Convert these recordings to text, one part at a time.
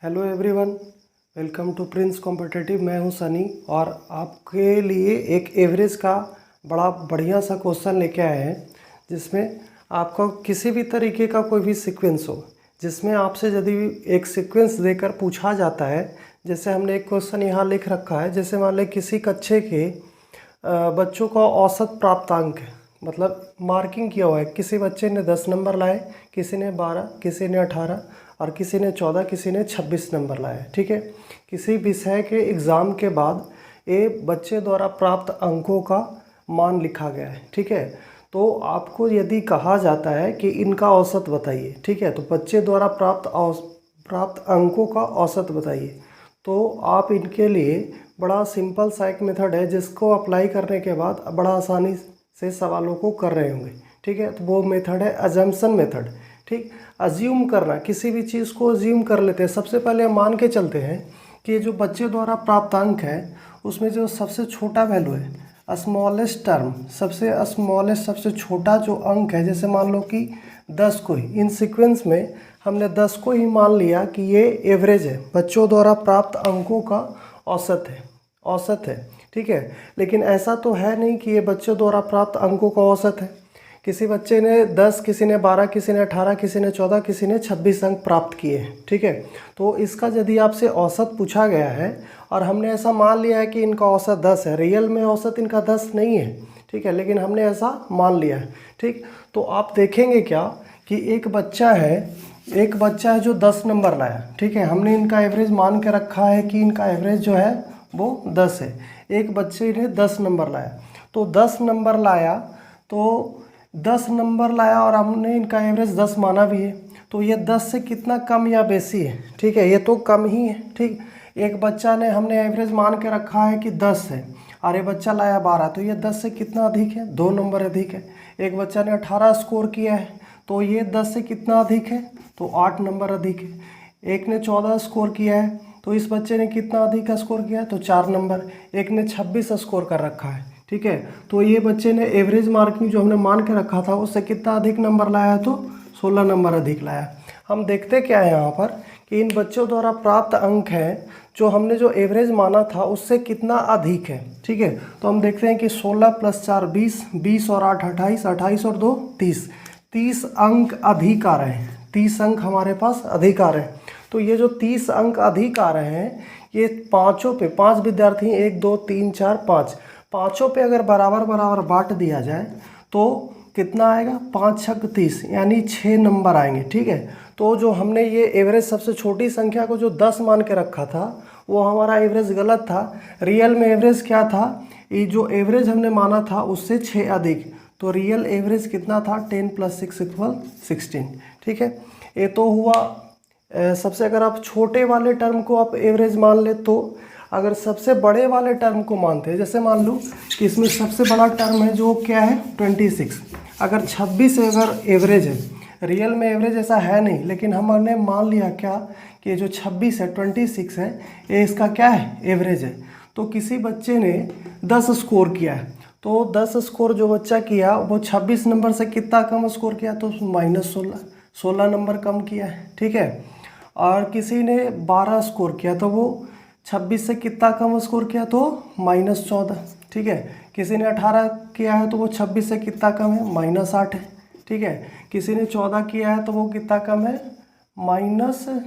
Hello everyone, welcome to Prince Competitive. मैं हूं सनी और आपके लिए एक एवरेज का बड़ा बढ़िया सा क्वेश्चन लेके आए हैं, जिसमें आपको किसी भी तरीके का कोई भी सीक्वेंस हो, जिसमें आपसे यदि एक सीक्वेंस देकर पूछा जाता है। जैसे हमने एक क्वेश्चन यहाँ लिख रखा है, जैसे मान लें किसी कक्षा के बच्चों का औसत प्राप्तांक है, मतलब मार्किंग किया हुआ है। किसी बच्चे ने 10 नंबर लाए, किसी ने 12, किसी ने 18 और किसी ने 14, किसी ने 26 नंबर लाए। ठीक है, किसी विषय के एग्ज़ाम के बाद ये बच्चे द्वारा प्राप्त अंकों का मान लिखा गया है। ठीक है, तो आपको यदि कहा जाता है कि इनका औसत बताइए, ठीक है, तो बच्चे द्वारा प्राप्त अंकों का औसत बताइए, तो आप इनके लिए बड़ा सिंपल सा एक मेथड है, जिसको अप्लाई करने के बाद बड़ा आसानी से सवालों को कर रहे होंगे। ठीक है, तो वो मेथड है अजम्पशन मेथड। ठीक, अज्यूम करना, किसी भी चीज़ को अज्यूम कर लेते हैं। सबसे पहले हम मान के चलते हैं कि जो बच्चे द्वारा प्राप्त अंक है, उसमें जो सबसे छोटा वैल्यू है, स्मॉलेस्ट टर्म, सबसे छोटा जो अंक है, जैसे मान लो कि 10 को ही, इन सीक्वेंस में हमने 10 को ही मान लिया कि ये एवरेज है, बच्चों द्वारा प्राप्त अंकों का औसत है। ठीक है, लेकिन ऐसा तो है नहीं कि ये बच्चों द्वारा प्राप्त अंकों का औसत है। किसी बच्चे ने 10, किसी ने 12, किसी ने 18, किसी ने 14, किसी ने 26 अंक प्राप्त किए हैं। ठीक है, तो इसका यदि आपसे औसत पूछा गया है और हमने ऐसा मान लिया है कि इनका औसत 10 है, रियल में औसत इनका 10 नहीं है। ठीक है, लेकिन हमने ऐसा मान लिया है। ठीक, तो आप देखेंगे क्या कि एक बच्चा है जो 10 नंबर लाया। ठीक है, हमने इनका एवरेज मान के रखा है कि इनका एवरेज जो है वो 10 है। एक बच्चे ने 10 नंबर लाया, तो 10 नंबर लाया और हमने इनका एवरेज 10 माना भी है, तो ये 10 से कितना कम या बेसी है? ठीक है, ये तो कम ही है। ठीक, एक बच्चा ने हमने एवरेज मान के रखा है कि 10 है और ये बच्चा लाया 12, तो ये 10 से कितना अधिक है? 2 नंबर अधिक है। एक बच्चा ने 18 स्कोर किया है, तो ये 10 से कितना अधिक है? तो 8 नंबर अधिक है। एक ने 14 स्कोर किया है, तो इस बच्चे ने कितना अधिक स्कोर किया है? तो 4 नंबर। एक ने 26 स्कोर कर रखा है। ठीक है, तो ये बच्चे ने एवरेज मार्किंग जो हमने मान के रखा था, उससे कितना अधिक नंबर लाया है? तो 16 नंबर अधिक लाया। हम देखते क्या है यहाँ पर कि इन बच्चों द्वारा प्राप्त अंक है, जो हमने जो एवरेज माना था उससे कितना अधिक है। ठीक है, तो हम देखते हैं कि 16 + 4 20, 20 और 8 28, 28 और 2 30, 30 अंक अधिक आ रहे हैं। 30 अंक हमारे पास अधिक आ रहे हैं। तो ये जो 30 अंक अधिक आ रहे हैं, ये पाँचों पे, 5 विद्यार्थी, 1 2 3 4 5, पाँचों पे अगर बराबर बराबर बांट दिया जाए तो कितना आएगा? 5 छक 30, यानी 6 नंबर आएंगे। ठीक है, तो जो हमने ये एवरेज सबसे छोटी संख्या को जो 10 मान के रखा था, वो हमारा एवरेज गलत था। रियल में एवरेज क्या था? ये जो एवरेज हमने माना था उससे 6 अधिक, तो रियल एवरेज कितना था? 10 + 6 = 16। ठीक है, ये तो हुआ सबसे, अगर आप छोटे वाले टर्म को आप एवरेज मान ले, तो अगर सबसे बड़े वाले टर्म को मानते हैं, जैसे मान लो कि इसमें सबसे बड़ा टर्म है जो क्या है? 26। अगर 26 अगर एवरेज है, रियल में एवरेज ऐसा है नहीं, लेकिन हमने मान लिया क्या कि ये जो 26 है, 26 है, ये इसका क्या है? एवरेज है। तो किसी बच्चे ने 10 स्कोर किया है, तो 10 स्कोर जो बच्चा किया वो 26 नंबर से कितना कम स्कोर किया? तो -16, 16 नंबर कम किया है। ठीक है, और किसी ने 12 स्कोर किया, तो वो 26 से कितना कम स्कोर किया? तो -14। ठीक है, किसी ने 18 किया है, तो वो 26 से कितना कम है? -8 है। ठीक है, किसी ने 14 किया है, तो वो कितना कम है? -14,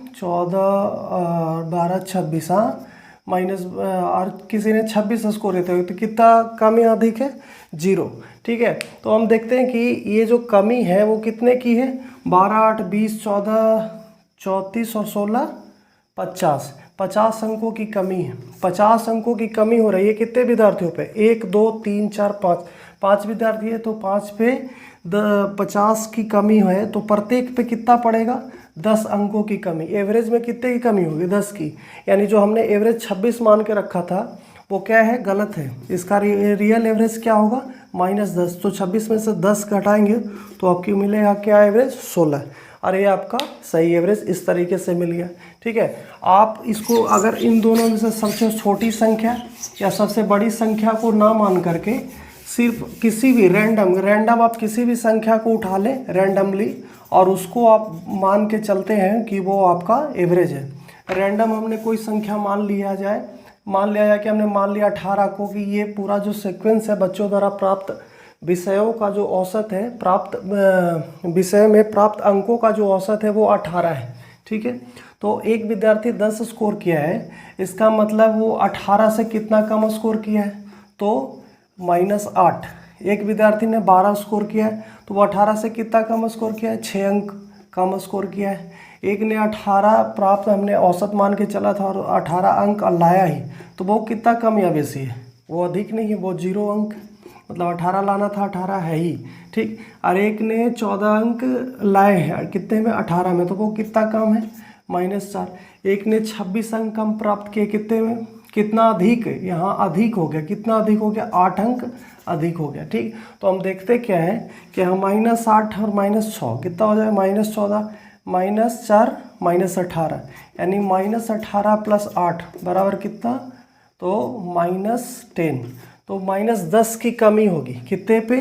12 26, हाँ, माइनस, और किसी ने 26 स्कोर रहते हुए, तो कितना कम या अधिक है? 0। ठीक है, तो हम देखते हैं कि ये जो कमी है वो कितने की है? 12 8 20 14 34 और 16 50, 50 अंकों की कमी है। 50 अंकों की कमी हो रही है कितने विद्यार्थियों पे? 1 2 3 4 5, 5 विद्यार्थी है, तो 5 पे 50 की कमी है, तो प्रत्येक पे कितना पड़ेगा? 10 अंकों की कमी। एवरेज में कितने की कमी होगी? 10 की, यानी जो हमने एवरेज 26 मान के रखा था वो क्या है? गलत है। इसका रियल एवरेज क्या होगा? -10। तो 26 में से 10 घटाएंगे तो आपकी मिलेगा क्या? एवरेज 16। और ये आपका सही एवरेज इस तरीके से मिल गया। ठीक है, आप इसको अगर इन दोनों में से सबसे छोटी संख्या या सबसे बड़ी संख्या को ना मान करके सिर्फ किसी भी रैंडम आप किसी भी संख्या को उठा लें रैंडमली, और उसको आप मान के चलते हैं कि वो आपका एवरेज है। रैंडम हमने कोई संख्या मान लिया जाए कि हमने मान लिया 18 को, कि ये पूरा जो सीक्वेंस है बच्चों द्वारा प्राप्त विषयों का जो औसत है, प्राप्त विषय में प्राप्त अंकों का जो औसत है वो 18 है। ठीक है, तो एक विद्यार्थी 10 स्कोर किया है, इसका मतलब वो 18 से कितना कम स्कोर किया है, तो -8। एक विद्यार्थी ने 12 स्कोर किया है, तो वो 18 से कितना कम स्कोर किया है, 6 अंक कम स्कोर किया है। एक ने 18 प्राप्त हमने औसत मान के चला था और 18 अंक लाया ही, तो वो कितना कम या बेसी है, वो अधिक नहीं है, वो 0 अंक, मतलब 18 लाना था, 18 है ही। ठीक, और एक ने 14 अंक लाए हैं, कितने में, 18 में, तो वो कितना कम है, -4। एक ने 26 अंक कम प्राप्त किए, कितने में, कितना अधिक, यहाँ अधिक हो गया, कितना अधिक हो गया, 8 अंक अधिक हो गया। ठीक, तो हम देखते क्या है कि हम -8 और -6 कितना हो जाए, -14, -4 -18, यानी -18 + 8 बराबर कितना, तो -10, तो -10 की कमी होगी, कितने पे,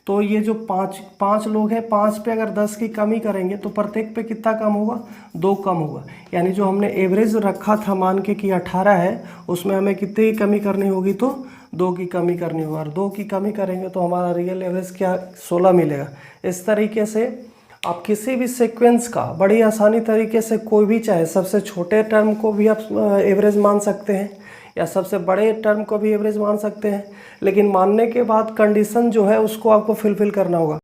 तो ये जो पाँच लोग हैं, 5 पे अगर 10 की कमी करेंगे तो प्रत्येक पे कितना कम होगा, 2 कम होगा। यानी जो हमने एवरेज रखा था मान के कि 18 है, उसमें हमें कितने की कमी करनी होगी, तो 2 की कमी करनी होगी, और 2 की कमी करेंगे तो हमारा रियल एवरेज क्या, 16 मिलेगा। इस तरीके से आप किसी भी सीक्वेंस का बड़ी आसानी तरीके से कोई भी, चाहे सबसे छोटे टर्म को भी आप एवरेज मान सकते हैं या सबसे बड़े टर्म को भी एवरेज मान सकते हैं, लेकिन मानने के बाद कंडीशन जो है उसको आपको फुलफिल करना होगा।